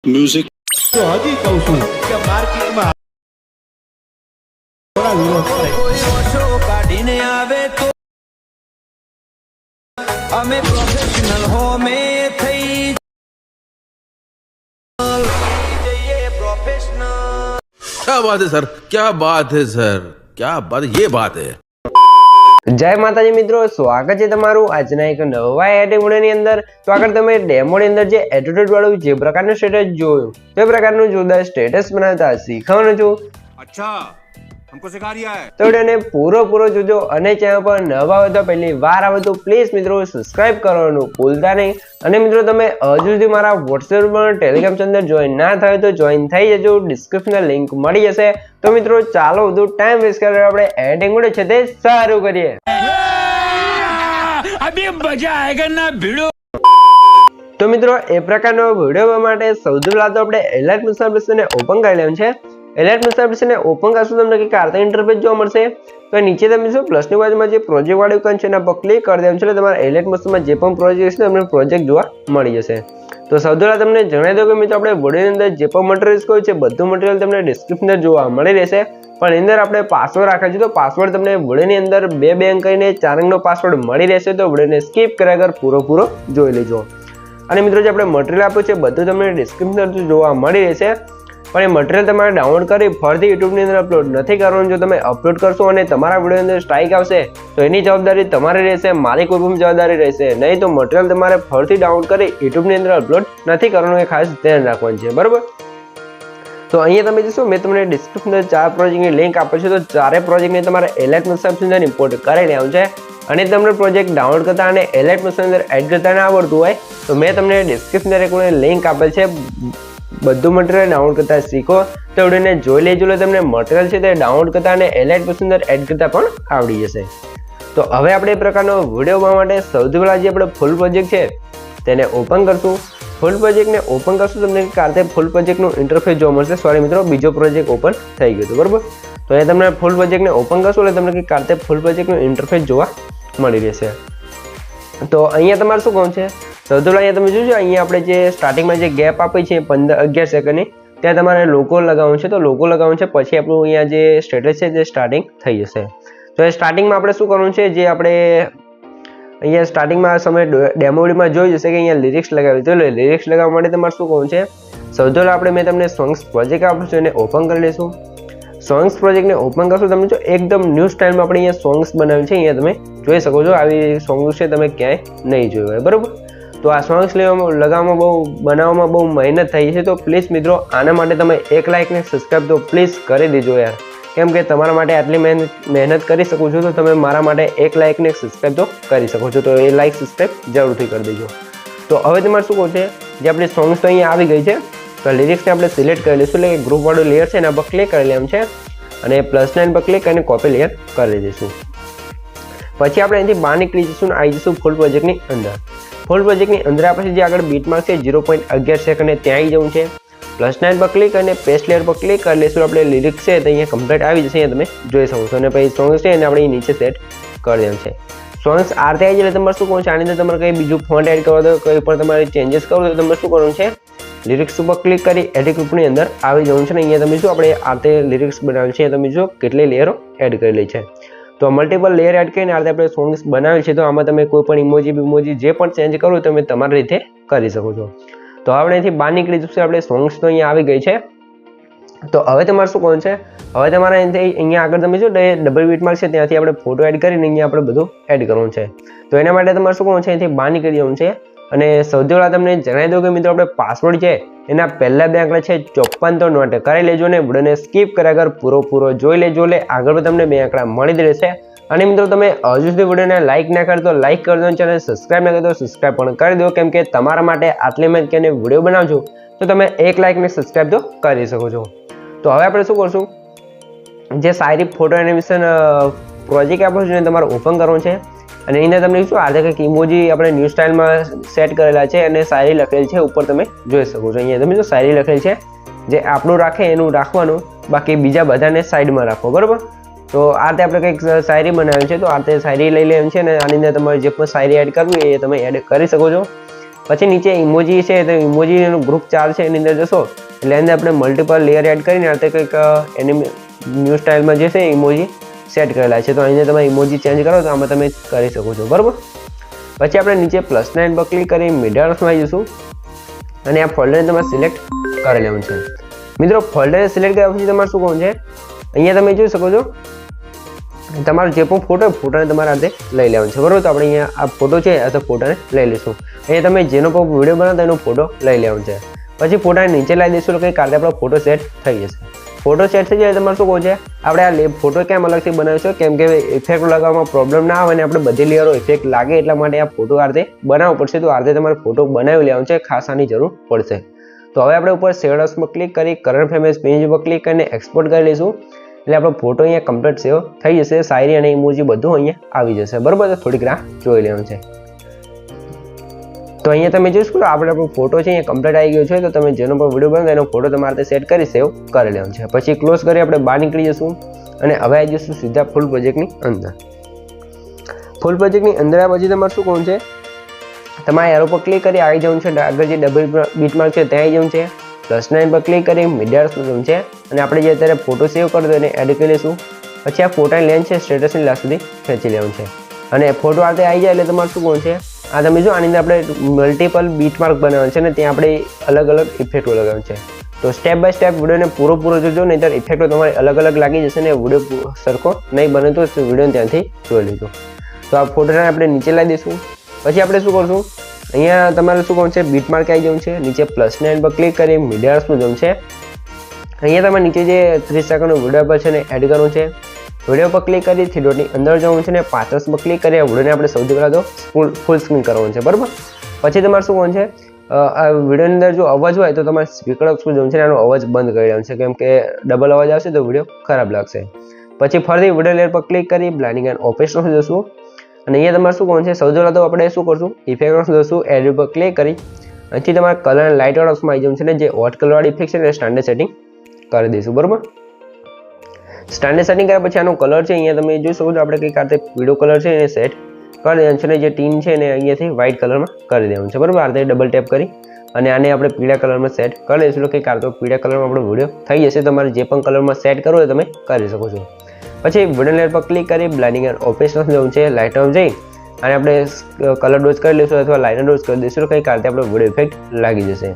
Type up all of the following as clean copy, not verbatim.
Music તો હજી કહું છું કે માર્કેટમાં થોડા વિરોધ કરે. કોઈ ઓછો કાઢીને આવે તો અમે પ્રોફેશનલ હોમે થઈ જઈએ પ્રોફેશનલ। क्या बात है सर, क्या बात है सर, क्या बात है, ये बात है। જય માતાજી મિત્રો, સ્વાગત છે તમારું આજના એક નવા એડિટિંગ વિડિયોની અંદર। તો આગળ તમે ડેમોની અંદર જે એટીટ્યુડ વાળું જે પ્રકારનું સ્ટેટસ જોયું તે પ્રકારનું જોરદાર સ્ટેટસ બનાવતા શીખવાનું છું। अच्छा हमको सिखा रिया है। તો વિડિયોને પૂરો જોજો અને ચેનલ પર નવા હોય તો પહેલી વાર આવે તો પ્લીઝ મિત્રો સબસ્ક્રાઇબ કરવાનું ભૂલતા નહીં। અને મિત્રો તમે હજુ સુધી મારા WhatsApp પર ટેલિગ્રામ ચેનલ જોઈન ના થયો તો જોઈન થઈ જજો, ડિસ્ક્રિપ્શનમાં લિંક મળી જશે। તો મિત્રો ચાલો વધુ ટાઈમ વેસ્ટ કર્યા આપણે એડિટિંગ વિડિયો છે તે શરૂ કરીએ। તો મિત્રો એ પ્રકારનો વિડિયો માટે સૌથી પહેલા તો આપણે એલાઇટ મિશન એપ્લિકેશનને ઓપન કરી લેવાનું છે। એલાઇટ મિશન એપ્લિકેશનને ઓપન કરશો તમને કંઈક આ ઇન્ટરફેસ જોવા મળશે। તો નીચે તમે જો પ્લસની બાજુમાં જે પ્રોજેક્ટ વાળું આઇકન છે એના પર ક્લિક કરી દેવાનું છે એટલે તમારા એલાઇટ મિશનમાં જે પણ પ્રોજેક્ટ છે તમને પ્રોજેક્ટ જોવા મળી જશે। તો સૌથી પહેલા તમને જણાવી દઉં કે મિત્રો આપણે વિડિયોની અંદર જે પણ મટીરીયલ્સ કહ્યું છે બધું મટીરીયલ તમને ડિસ્ક્રિપ્શનમાં જોવા મળી રહેશે, પણ એની અંદર આપણે પાસવર્ડ રાખ્યો છે। તો પાસવર્ડ તમને વિડિયોની અંદર 2 અંક કરીને 4 અંકનો પાસવર્ડ મળી રહેશે। તો વિડિયોને સ્કીપ કર્યા વગર પૂરો જોઈ લેજો। અને મિત્રો જે આપણે મટીરીયલ આપ્યું છે બધું તમને ડિસ્ક્રિપ્શનમાં જોવા મળી રહેશે, પણ એ મટીરીયલ તમારે ડાઉનલોડ કરી ફરીથી યુટ્યુબની અંદર અપલોડ નથી કરવાનું। જો તમે અપલોડ કરશો અને તમારા વિડિયોની અંદર સ્ટ્રાઇક આવશે તો એની જવાબદારી તમારી રહેશે, મારી કોઈ પણ જવાબદારી રહેશે નહીં। તો મટીરીયલ તમારે ફરીથી ડાઉનલોડ કરી યુટ્યુબની અંદર અપલોડ નથી કરવાનું, એ ખાસ ધ્યાન રાખવાનું છે, બરાબર। તો અહીંયા તમે જોશો મેં તમને ડિસ્ક્રિપ્શનમાં 4 પ્રોજેક્ટની લિંક આપી છે। તો 4 પ્રોજેક્ટને તમારે એલાઇટ મિશન અંદર ઇમ્પોર્ટ કરી લેવાનું છે। અને તમને પ્રોજેક્ટ ડાઉનલોડ કરતા અને એલાઇટ મિશન અંદર એડ કરતા ના આવડતું હોય તો મેં તમને ડિસ્ક્રિપ્શનમાં એક લિંક આપેલ છે, બધું મટીરીયલ ડાઉનલોડ કરતા શીખો। તો વિડિયોને જોઈ લેજો એટલે તમને મટીરીયલ છે તે ડાઉનલોડ કરતા અને એલાઇટ મિશન અંદર એડ કરતા પણ આવડી જશે। તો હવે આપણે એ પ્રકારનો વિડિયો બનાવવા માટે સૌથી પહેલા જે આપણે ફૂલ પ્રોજેક્ટ છે તેને ઓપન કરશું। ફૂલ પ્રોજેક્ટને ઓપન કરશું તમને કારતે ફૂલ પ્રોજેક્ટનું ઇન્ટરફેસ જોવા મળશે। સોરી મિત્રો, બીજો પ્રોજેક્ટ ઓપન થઈ ગયો હતો, બરાબર। તો એ તમને ફૂલ પ્રોજેક્ટને ઓપન કરશો એટલે તમને કારતે ફૂલ પ્રોજેક્ટનું ઇન્ટરફેસ જોવા મળી રહેશે। તો અહીંયા તમારે શું કામ છે, સૌથી પહેલા અહીંયા તમે જોજો અહીંયા આપણે જે સ્ટાર્ટિંગમાં જે ગેપ આપી છે 15-11 સેકન્ડની ત્યાં તમારે લોગો લગાવવાનું છે। તો લોગો લગાવવાનું છે પછી આપણું અહીંયા જે સ્ટેટસ છે તે સ્ટાર્ટિંગ થઈ જશે। તો એ સ્ટાર્ટિંગમાં આપણે શું કરવાનું છે, જે આપણે અહીંયા સ્ટાર્ટિંગમાં સમય ડેમોમાં જોઈ જશે કે અહીંયા લિરિક્સ લગાવી, તો લિરિક્સ લગાવવા માટે તમારે શું કરવાનું છે, સૌથી પહેલા આપણે મેં તમને સોંગ્સ પ્રોજેક્ટ આપ્યું છે એને ઓપન કરી લઈશું। સોંગ્સ પ્રોજેક્ટને ઓપન કરશો તમે જો એકદમ ન્યૂ સ્ટાઇલમાં આપણે અહીંયા સોંગ્સ બનાવ્યું છે, અહીંયા તમે જોઈ શકો છો। આવી સોંગ્સ છે તમે ક્યાંય નહીં જોયું હોય, બરાબર। તો આ સોંગ્સ બનાવવામાં બહુ મહેનત થઈ છે। તો પ્લીઝ મિત્રો આના માટે તમે 1 લાઇક ને સબસ્ક્રાઈબ તો પ્લીઝ કરી દેજો યાર, કેમ કે તમારા માટે આટલી મહેનત કરી શકું છું તો તમે મારા માટે 1 લાઇક ને સબસ્ક્રાઈબ તો કરી શકો છો। તો એ લાઇક સબસ્ક્રાઈબ જરૂરથી કરી દેજો। તો હવે તમારે શું કરવું છે, જે આપણી સોંગ્સ તો અહીંયા આવી ગઈ છે તો લિરિક્સને આપણે સિલેક્ટ કરી લઈશું, એટલે ગ્રુપ વાળું લેયર છે એના પર ક્લિક કરી લેવાનું છે અને +9 પર ક્લિક કરીને કોપી લેયર કરી દઈશું। પછી આપણે અહીંથી બહાર નીકળી જઈશું અને આવી જઈશું ફૂલ પ્રોજેક્ટની અંદર। ફૂલ પ્રોજેક્ટની અંદર આપણે જે આગળ બીટમાર્ક છે 0.11 સેકન્ડ ત્યાં આવી જવું છે, +9 પર ક્લિક અને પેસ્ટ લેયર પર ક્લિક કરી લઈશું। આપણે લિરિક્સ છે તો અહીંયા કમ્પ્લીટ આવી જશે, અહીંયા તમે જોઈ શકો છો। અને પછી સોંગ્સ છે એને આપણે નીચે સેટ કરી દેવાનું છે। સોંગ્સ આરતી આવી જાય એટલે તમારે શું કરવું છે, આની અંદર તમારે કંઈ બીજું ફોન્ટ એડ કરવા દો, કંઈ પણ તમારે ચેન્જીસ કરવું તો તમારે શું કરવાનું છે, લિરિક્સ ઉપર ક્લિક કરી એડિટ ગ્રુપની અંદર આવી જવાનું છે। ને અહીંયા તમે જો આપણે આરતે લિરિક્સ બનાવેલ છે, તમે જો કેટલી લેયરો એડ કરેલી છે। તો મલ્ટિપલ લેયર એડ કરીને આરતે આપણે સોંગ્સ બનાવેલ છે, તો આમાં તમે કોઈ પણ ઇમોજી જે પણ ચેન્જ કરો તમે તમારી રીતે કરી શકો છો। તો આપણે અહીંથી બહાર નીકળી જશું, આપણે સોંગ્સ તો અહીંયા આવી ગઈ છે। તો હવે તમારે શું કરવાનું છે, હવે તમારે અહીંયા આગળ તમે જો ડબલ બીટમાર્ક છે ત્યાંથી આપણે ફોટો એડ કરીને અહીંયા આપણે બધું એડ કરવાનું છે। તો એના માટે તમારે શું કરવાનું છે, અહીંથી બહાર નીકળી જવાનું છે। અને સૌથી પહેલા તમને જણાવી દઉં કે મિત્રો આપણે પાસવર્ડ છે એના પહેલા 2 આંકડા છે 54 તો નોટ કરી લેજો ને વિડિયોને સ્કીપ કર્યા વગર પૂરો જોઈ લેજો, એટલે આગળ તમને 2 આંકડા મળી જ રહેશે। અને મિત્રો તમે હજુ સુધી વિડિયોને લાઇક ના કરી તો લાઇક કરી દો, ચેનલ સબસ્ક્રાઇબ ના કરી તો સબસ્ક્રાઇબ પણ કરી દો, કેમ કે તમારા માટે આટલી મહેનત કરીને વિડિયો બનાવું છું તો તમે 1 લાઇક ને સબસ્ક્રાઇબ તો કરી શકો છો। તો હવે આપણે શું કરશું, જે શાયરી ફોટો એનિમેશન પ્રોજેક્ટ આપ્યો છે એને તમારે ઓપન કરવાનું છે। અને એની અંદર તમને શું આ કંઈક ઇમોજી આપણે ન્યૂ સ્ટાઇલમાં સેટ કરેલા છે અને શાયરી લખેલી છે ઉપર તમે જોઈ શકો છો। અહીંયા તમે જો શાયરી લખેલી છે, જે આપણું રાખે એનું રાખવાનું, બાકી બીજા બધાને સાઈડમાં રાખો, બરાબર। તો આ રીતે આપણે કંઈક શાયરી બનાવેલી છે, તો આ રીતે શાયરી લઈ લેવાની છે અને આની અંદર તમારે જે પણ શાયરી એડ કરવી એ તમે એડ કરી શકો છો। પછી નીચે ઇમોજી છે તો ઇમોજીનું ગ્રુપ 4 છે એની અંદર જશો એટલે અંદર આપણે મલ્ટિપલ લેયર એડ કરીને આ કંઈક ન્યૂ સ્ટાઇલમાં જે છે ઇમોજી સેટ કરેલા છે. તો અહીંયા તમે ઇમોજી ચેન્જ કરો તો આમાં તમે કરી શકો છો, બરાબર. પછી આપણે નીચે પ્લસ નાઇન પર ક્લિક કરી મીડિયામાં જઈશું અને આ ફોલ્ડરને તમારે સિલેક્ટ કરી લેવાનું છે. મિત્રો ફોલ્ડરને સિલેક્ટ કર્યા પછી તમારે શું કરવાનું છે, અહીંયા તમે જોઈ શકો છો તમારો જે પણ ફોટોને તમારે આ રીતે લઈ લેવાનો છે, બરાબર. તો આપણે અહીંયા આ ફોટો છે આ તો ફોટોને લઈ લઈશું. અહીંયા તમે જેનો પણ વિડીયો બનાવતા એનો ફોટો લઈ લેવાનો છે. પછી ફોટાને નીચે લાવી દઈશું એટલે કંઈ કારણે આપણો ફોટો સેટ થઈ જશે. ફોટો સેટ થઈ જાય તમારે શું કહું છે, આપણે આ ફોટો કેમ અલગથી બનાવીશું કેમ કે ઇફેક્ટ લગાવવામાં પ્રોબ્લેમ ના આવે અને આપણે બધી લેયરો ઇફેક્ટ લાગે એટલા માટે આ ફોટો આ રીતે બનાવવો પડશે. તો આ રીતે તમારે ફોટો બનાવી લેવાનો છે, ખાસ આની જરૂર પડશે. તો હવે આપણે ઉપર શેડર્સમાં ક્લિક કરી કરંટ ફ્રેમ એઝ પેજ પર ક્લિક કરીને એક્સપોર્ટ કરી લઈશું એટલે આપણો ફોટો અહીંયા કમ્પ્લીટ સેવ થઈ જશે. શાયરી અને ઇમોજી બધું અહીંયા આવી જશે, બરાબર. તો થોડીક રાહ જોઈ લેવાનું છે. તો અહીંયા તમે જોઈ શકો આપણો ફોટો છે અહીંયા કમ્પ્લીટ આવી ગયો છે. તો તમે જેનો પણ વિડીયો બનાવો એનો ફોટો તમારે સેટ કરી સેવ કરી લેવાનો છે. પછી ક્લોઝ કરી આપણે બહાર નીકળી જશું અને હવે આવી જશું સીધા ફૂલ પ્રોજેક્ટની અંદર. ફૂલ પ્રોજેક્ટની અંદર આવ્યા પછી તમારે શું કરવાનું છે, તમારે એરો પર ક્લિક કરી આવી જવાનું છે. આગળ જે ડબલ બીટમાર્ક છે ત્યાં આવી જવાનું છે. +9 પર ક્લિક કરી મીડિયામાં જવાનું છે અને આપણે જે અત્યારે ફોટો સેવ કર્યો એને એડ કરી લઈશું. પછી આ ફોટાની લેન્થ છે સ્ટેટસની લાસ્ટ સુધી ખેંચી લેવાનું છે અને ફોટો આ આવી જાય એટલે તમારે શું કરવાનું છે, આ તમે જો આની અંદર આપણે મલ્ટિપલ બીટમાર્ક બનાવવાનું છે ને ત્યાં આપણે અલગ અલગ ઇફેક્ટો લગાવવાનું છે. તો સ્ટેપ બાય સ્ટેપ વિડીયોને પૂરો જોજો, નહીં તો ઇફેક્ટો તમારે અલગ અલગ લાગી જશે ને વિડીયો સરખો નહીં બને તો વિડીયોને ત્યાંથી જોઈ લીધો. તો આ ફોટોને આપણે નીચે લાવી દઈશું. પછી આપણે શું કરશું, અહીંયા તમારે શું કરવાનું છે, બીટમાર્ક આવી જવું છે. નીચે +9 પર ક્લિક કરી મીડિયામાં જવું છે. અહીંયા તમારે નીચે જે 30 સેકન્ડનો વિડીયો પર છે ને એડ કરવું છે. વિડીયો પર ક્લિક કરી 3 ડોટની અંદર જવું છે ને 35 પર ક્લિક કરી વિડીયોને આપણે સૌથી પહેલાં તો ફૂલ સ્ક્રીન કરવાનું છે, બરાબર. પછી તમારે શું કરવાનું છે, આ વિડીયોની અંદર જો અવાજ હોય તો તમારે સ્પીકર ઓપ્શન જવું છે ને આનો અવાજ બંધ કરી દેવાનો છે કેમ કે ડબલ અવાજ આવશે તો વિડીયો ખરાબ લાગશે. પછી ફરીથી વિડીયો લેયર પર ક્લિક કરી બ્લાઇન્ડિંગ એન્ડ ઓપરેશનમાં જશું અને અહીંયા તમારે શું કરવાનું છે, સૌથી પહેલાં તો આપણે શું કરશું, ઇફેક્ટમાં જશું, એડ પર ક્લિક કરી અહીંથી તમારે કલર એન્ડ લાઇટ વાળા ઓપ્શનમાં આવી જવું છે ને જે હોટ કલરવાળી ઇફેક્ટ છે ને સ્ટાન્ડર્ડ સેટિંગ કરી દઈશું, બરાબર. સ્ટાન્ડર્ડ સેટિંગ કર્યા પછી આનો કલર છે અહીંયા તમે જોઈ શકો છો આપણે કંઈક આ રીતે પીળો કલર છે એને સેટ કરી દેવાનું છે ને જે ટીન છે એને અહીંયાથી વ્હાઇટ કલરમાં કરી દેવાનું છે, બરાબર. આ રીતે ડબલ ટેપ કરી અને આને આપણે પીળા કલરમાં સેટ કરી દઈશું એટલે કંઈક આ તો પીળા કલરમાં આપણો વિડીયો થઈ જશે. તમારે જે પણ કલરમાં સેટ કરવો હોય તમે કરી શકો છો. પછી વિડીયો લેયર પર ક્લિક કરી બ્લાઇન્ડિંગ એન્ડ ઓપરેશનમાં જવું છે, લાઇટમાં જઈ અને આપણે કલર ડોઝ કરી લઈશું અથવા લાઇનર ડોઝ કરી દઈશું કંઈક આ રીતે આપણો વિડીયો ઇફેક્ટ લાગી જશે.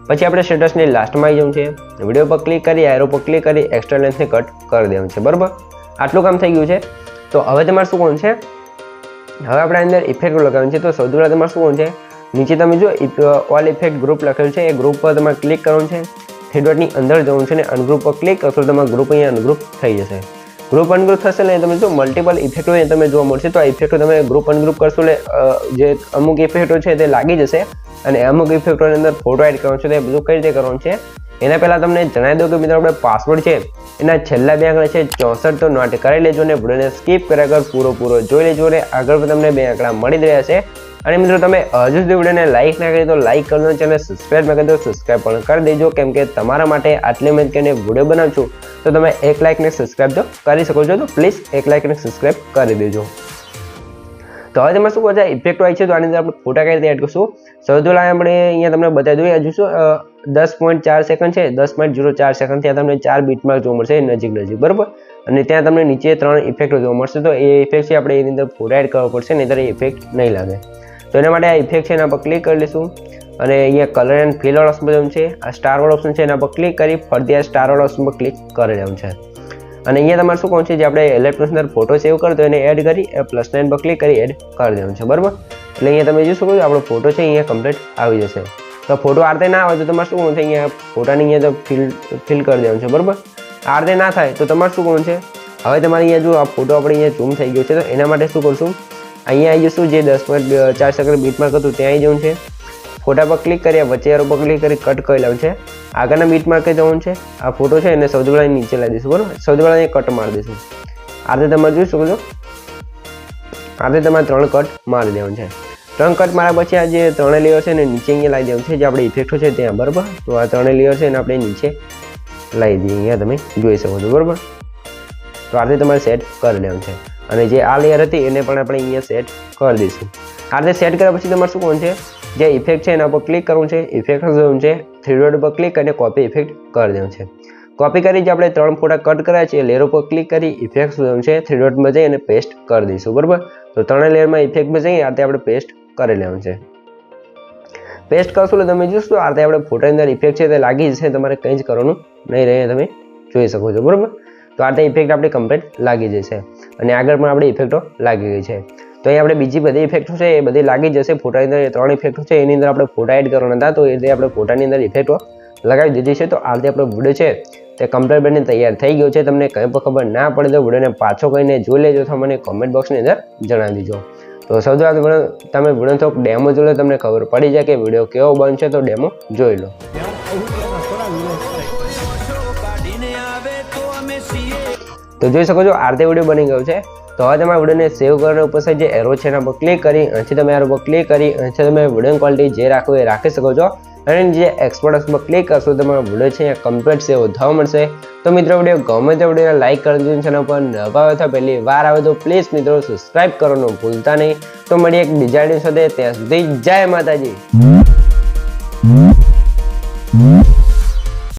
પછી આપણે સ્ટેટસની લાસ્ટમાં આવી જવું છે, વિડીયો પર ક્લિક કરી એરો પર ક્લિક કરી એક્સ્ટ્રા લેન્થને કટ કરી દેવાનું છે, બરાબર. આટલું કામ થઈ ગયું છે. તો હવે તમારે શું કરવાનું છે, હવે આપણે અંદર ઇફેક્ટ લગાવવાનું છે. તો સૌથી પહેલાં તમારે શું કરવાનું છે, નીચે તમે જો ઓલ ઇફેક્ટ ગ્રુપ લખેલું છે એ ગ્રુપ પર તમારે ક્લિક કરવાનું છે. 3 ડોટની અંદર જવાનું છે ને અનગ્રુપ પર ક્લિક કરશો તમારો ગ્રુપ અહીંયા અનગ્રુપ થઈ જશે. ગ્રુપ અનગ્રુપ થશે ને તમે જો મલ્ટિપલ ઇફેક્ટો તમે જોવા મળશે. તો આ ઇફેક્ટો તમે ગ્રુપ અનગ્રુપ કરશો એટલે જે અમુક ઇફેક્ટો છે તે લાગી જશે અને અમુક ઇફેક્ટોની અંદર ફોટો એડ કરવાનો છે તે બધું કઈ રીતે કરવાનું છે એના પહેલાં તમને જણાવી દઉં કે મિત્રો આપણે પાસવર્ડ છે એના છેલ્લા 2 આંકડા છે 64 તો નોટ કરી લેજો ને વિડીયોને સ્કીપ કર્યા વગર પૂરો જોઈ લેજો ને આગળ તમને 2 આંકડા મળી જ રહ્યા છે. અને મિત્રો તમે હજુ સુધી વિડીયોને લાઇક ના કરી તો લાઇક કરજો, ચેનલ સબસ્ક્રાઇબ ના કરી તો સબસ્ક્રાઇબ પણ કરી દેજો કેમ કે તમારા માટે આટલી મહેનત કરીને વિડીયો બનાવું છું તો તમે 1 લાઇક ને સબસ્ક્રાઇબ તો કરી શકો છો. તો પ્લીઝ 1 લાઇક ને સબસ્ક્રાઇબ કરી દેજો. તો હવે તમે શું કહો છો, ઇફેક્ટ હોય છે તો આની અંદર આપણે ફોટા કઈ રીતે એડ કરશું. સૌથી પહેલાં આપણે અહીંયા તમને બતાવી દઈએ હજુ શું 10.4 સેકન્ડ છે, 10.04 સેકન્ડ ત્યાં તમને 4 બીટમાર્ક જોવા મળશે નજીક, બરાબર. અને ત્યાં તમને નીચે 3 ઇફેક્ટો જોવા મળશે. તો એ ઇફેક્ટ છે આપણે એની અંદર ફોટા એડ કરવો પડશે નહીં તો એ ઇફેક્ટ નહીં લાગે. તો એના માટે આ ઇફેક્ટ છે એના પર ક્લિક કરી લઈશું અને અહીંયા કલર એન્ડ ફિલ વાળો ઓપ્શન છે, આ સ્ટાર વાળો ઓપ્શન છે એના પર ક્લિક કરી ફરતી આ સ્ટાર વાળો ઓપ્શન પર ક્લિક કરી દેવાનું છે. અને અહીંયા તમારે શું કહું છે, જે આપણે ઇલેક્ટ્રોનિક્સ અંદર ફોટો સેવ કર્યો તો એને એડ કરી +9 પર ક્લિક કરી એડ કરી દેવાનું છે, બરાબર. એટલે અહીંયા તમે જોઈ શકો છો આપણો ફોટો છે અહીંયા કમ્પ્લીટ આવી જશે. તો ફોટો આ રીતે ના આવે તો તમારે શું કરવું છે, અહીંયા ફોટાની અહીંયા તો ફિલ કરી દેવાનું છે, બરાબર. આ રીતે ના થાય તો તમારે શું કરવું છે, હવે તમારે અહીંયા જો આ ફોટો આપણે અહીંયા ઝૂમ થઈ ગયો છે તો એના માટે શું કરશું, અહીંયા આવી જશું જે 10.4 સેકન્ડ બીટમાર્ક હતું ત્યાં આવી જવું છે. ફોટા પર ક્લિક કરી વચ્ચે એરો પર ક્લિક કરી કટ કરી લેવાનું છે. આગળના બીટમાર્ક જવાનું છે, આ ફોટો છે એને સૌથી પહેલાં નીચે લાવી દઈશું, બરાબર. સૌથી પહેલાં અહીંયા કટ મારી દઈશું. આ રીતે તમે જોઈ શકો છો, આ રીતે તમારે 3 કટ મારી દેવાનું છે. 3 કટ માર્યા પછી આ જે 3 લેયર છે એને નીચે અહીંયા લાવી દેવાનું છે, જે આપણે ઇફેક્ટો છે ત્યાં, બરાબર. તો આ 3 લેયર છે એને આપણે નીચે લાવી દઈએ, અહીંયા તમે જોઈ શકો છો, બરાબર. તો આ રીતે તમારે સેટ કરી લેવાનું છે અને જે આ લેયર હતી એને પણ આપણે અહીંયા સેટ કરી દઈશું. આ રીતે સેટ કર્યા પછી તમારે શું કરવાનું છે, જે ઇફેક્ટ છે એના પર ક્લિક કરવું છે, ઇફેક્ટ જવું છે, થ્રી ડોટ પર ક્લિક કરીને કોપી ઇફેક્ટ કરી દેવું છે. કોપી કરી જે આપણે 3 ફોટા કટ કર્યા છે લેયર ઉપર ક્લિક કરી ઇફેક્ટ જવું છે, થ્રી ડોટમાં જઈ અને પેસ્ટ કરી દઈશું. બરાબર, તો 3 લેયરમાં ઇફેક્ટમાં જઈ આ આપણે પેસ્ટ કરી લેવાનું છે. પેસ્ટ કરશું એટલે તમે જોશો આ રીતે આપણે ફોટાની અંદર ઇફેક્ટ છે તે લાગી જશે, તમારે કંઈ જ કરવાનું નહીં રહે, તમે જોઈ શકો છો. બરાબર, તો આ રીતે ઇફેક્ટ આપણી કમ્પ્લીટ લાગી જશે અને આગળ પણ આપણી ઇફેક્ટો લાગી ગઈ છે. તો અહીં આપણે બીજી બધી ઇફેક્ટો છે એ બધી લાગી જશે. ફોટાની અંદર 3 ઇફેક્ટો છે એની અંદર આપણે ફોટા એડ કરવાના હતા, તો એ રીતે આપણે ફોટાની અંદર ઇફેક્ટો લગાવી દીધી છે. તો આ રીતે આપણો વિડીયો છે તે કમ્પ્લીટ બની તૈયાર થઈ ગયો છે. તમને કંઈ પણ ખબર ના પડે તો વિડીયોને પાછો કહીને જોઈ લેજો, તો મને કોમેન્ટ બોક્સની અંદર જણાવી દીજો. તો સૌથી પહેલાં તમે વિડીયો થોડોક ડેમો જોઈ લો, તમને ખબર પડી જાય કે વિડીયો કેવો બનશે, તો ડેમો જોઈ લો. તો જોઈ શકો છો આ રીતે વિડીયો બની ગયો છે. તો હવે તમારા વિડીયોને સેવ કરવાનો ઉપર જે એરો છે એના પર ક્લિક કરી અહીંથી તમે એરો પર ક્લિક કરી અહીંથી તમે વિડીયો ક્વોલિટી જે રાખો એ રાખી શકો છો અને જે એક્સપોર્ટ પર ક્લિક કરશો તમારો વિડીયો છે અહીંયા કમ્પ્લીટ સેવ થવા મળશે. તો મિત્રો વિડીયો ગમે તે વિડીયોને લાઈક કરી દેજો, ચેનલ પર નવા આવે તો પહેલી વાર આવે તો પ્લીઝ મિત્રો સબસ્ક્રાઇબ કરવાનું ભૂલતા નહીં. તો મળીએ એક બીજા વિડીયો સાથે, ત્યાં સુધી જય માતાજી.